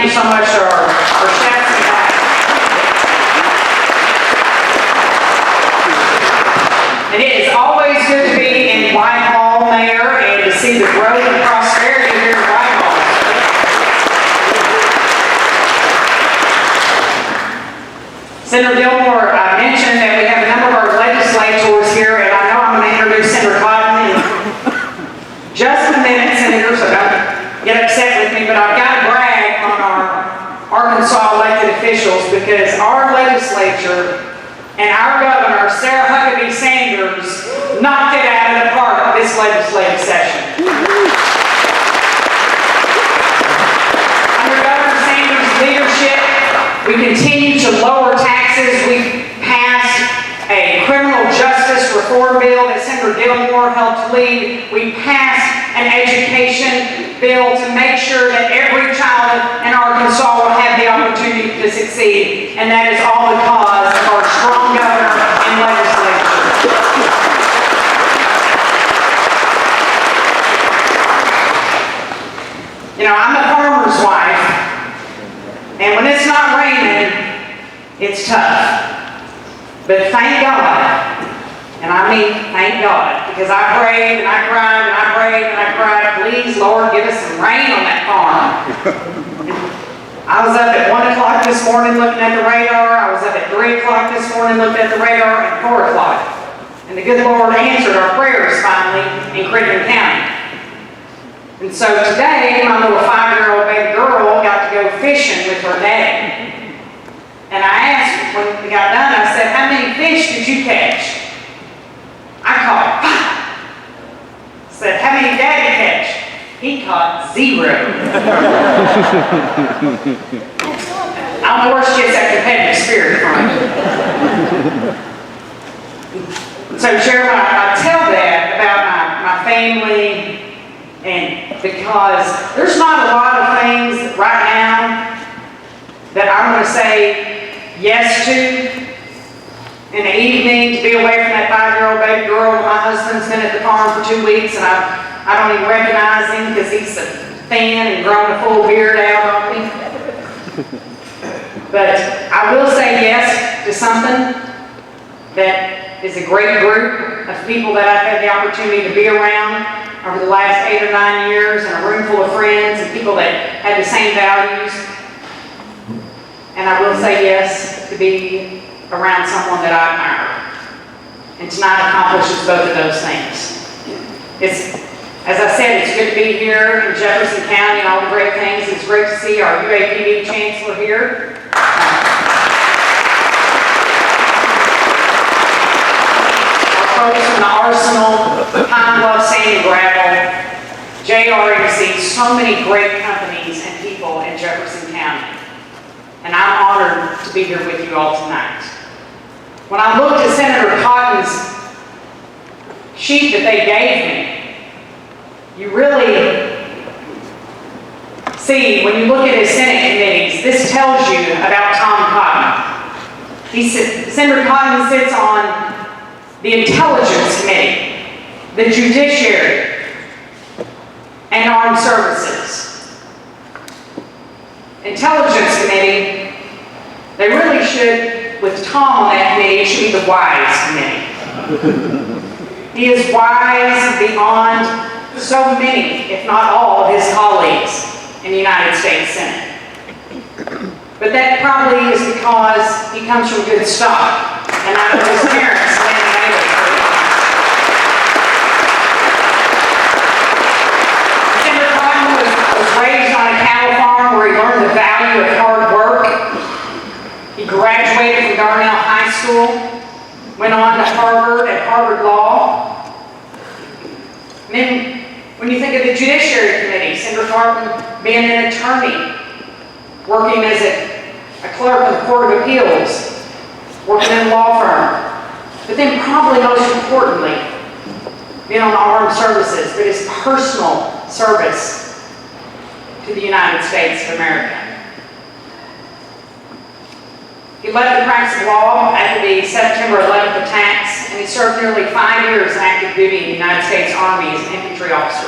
you so much to our chefs and guys. And it is always good to be in Whitehall, Mayor, and to see the growth and prosperity here in Whitehall. Senator Gilmore mentioned that we have a number of our legislators here, and I know I'm going to introduce Senator Cotton in just a minute, Senator, so don't get upset with me, but I've got to brag on our Arkansas elected officials because our legislature and our governor, Sarah Huckabee Sanders, knocked it out of the park this legislative session. Under Governor Sanders' leadership, we continue to lower taxes. We passed a criminal justice reform bill that Senator Gilmore helped lead. We passed an education bill to make sure that every child in Arkansas will have the opportunity to succeed. And that is all because of our strong governor and legislature. You know, I'm a farmer's wife, and when it's not raining, it's tough. But thank God, and I mean thank God, because I prayed and I cried and I prayed and I cried, please Lord, give us some rain on that farm. I was up at 1 o'clock this morning looking at the radar. I was up at 3 o'clock this morning looking at the radar, and 4 o'clock. And the good Lord answered our prayers finally in Reagan County. And so today, my little 5-year-old baby girl got to go fishing with her daddy. And I asked her, when we got done, I said, how many fish did you catch? I caught 5. I said, how many did Daddy catch? He caught 0. I don't know where she gets that competitive spirit from. So, Chairman, I tell that about my family, and because there's not a lot of things right now that I'm going to say yes to in the evening, to be away from that 5-year-old baby girl. My husband's been at the farm for 2 weeks, and I don't even recognize him because he's so thin and grown a full beard out on me. But I will say yes to something that is a great group of people that I've had the opportunity to be around over the last 8 or 9 years, and a room full of friends and people that have the same values. And I will say yes to be around someone that I admire. And tonight accomplishes both of those things. As I said, it's good to be here in Jefferson County and all the great things. It's great to see our UAPB Chancellor here. Our folks from the Arsenal, Pine Bluff, Sand and Gravel, JREC, so many great companies and people in Jefferson County. And I'm honored to be here with you all tonight. When I looked at Senator Cotton's sheet that they gave me, you really see, when you look at his Senate committees, this tells you about Tom Cotton. Senator Cotton sits on the Intelligence Committee, the Judiciary, and Armed Services. Intelligence Committee, they really should, with Tom on that committee, it should be the Wise Committee. He is wise beyond so many, if not all, of his colleagues in the United States Senate. But that probably is because he comes from good stock, and I know his parents and neighbors. Senator Cotton was raised on a cattle farm where he learned the value of hard work. He graduated from Darnell High School, went on to Harvard and Harvard Law. And then, when you think of the Judiciary Committee, Senator Cotton being an attorney, working as a clerk in the Court of Appeals, working in a law firm, but then probably most importantly, being on the Armed Services, but his personal service to the United States of America. He left the practice of law after the September 11th attacks, and he served nearly 5 years in active duty in the United States Army as an infantry officer.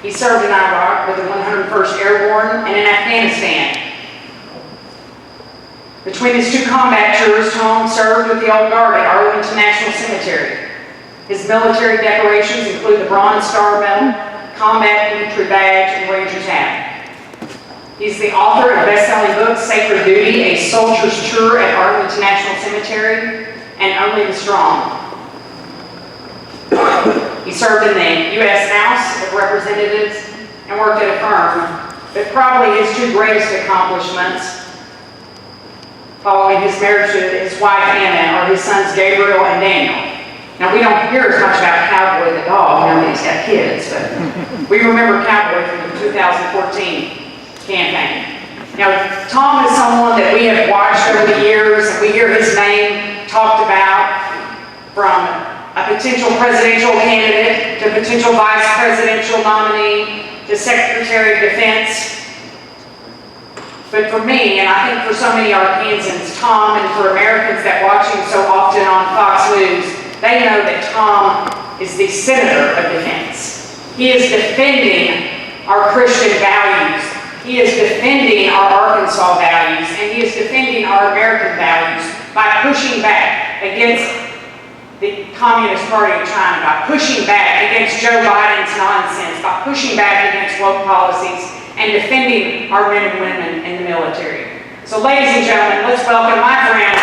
He served in Iraq with the 101st Airborne and in Afghanistan Between his two combat tours, Tom served with the Old Guard at Arlington National Cemetery. His military decorations include the Bronze Star Medal, Combat Infantry Badge, and Ranger's Hat. He's the author of best-selling books Sacred Duty, A Soldier's Tour at Arlington National Cemetery, and Only the Strong. He served in the U.S. House of Representatives and worked at a firm, but probably his two greatest accomplishments following his marriage to his wife Anna are his sons Gabriel and Daniel. Now we don't hear as much about Cowboy the dog now that he's got kids, but we remember Cowboy from the 2014 campaign. Now Tom is someone that we have watched over the years, and we hear his name talked about from a potential presidential candidate to potential vice presidential nominee to Secretary of Defense. But for me, and I think for so many Arkansans, Tom, and for Americans that watch him so often on Fox News, they know that Tom is the senator of defense. He is defending our Christian values. He is defending our Arkansas values, and he is defending our American values by pushing back against the Communist Party of China, by pushing back against Joe Biden's nonsense, by pushing back against woke policies, and defending our men and women in the military. So ladies and gentlemen, let's welcome my friend,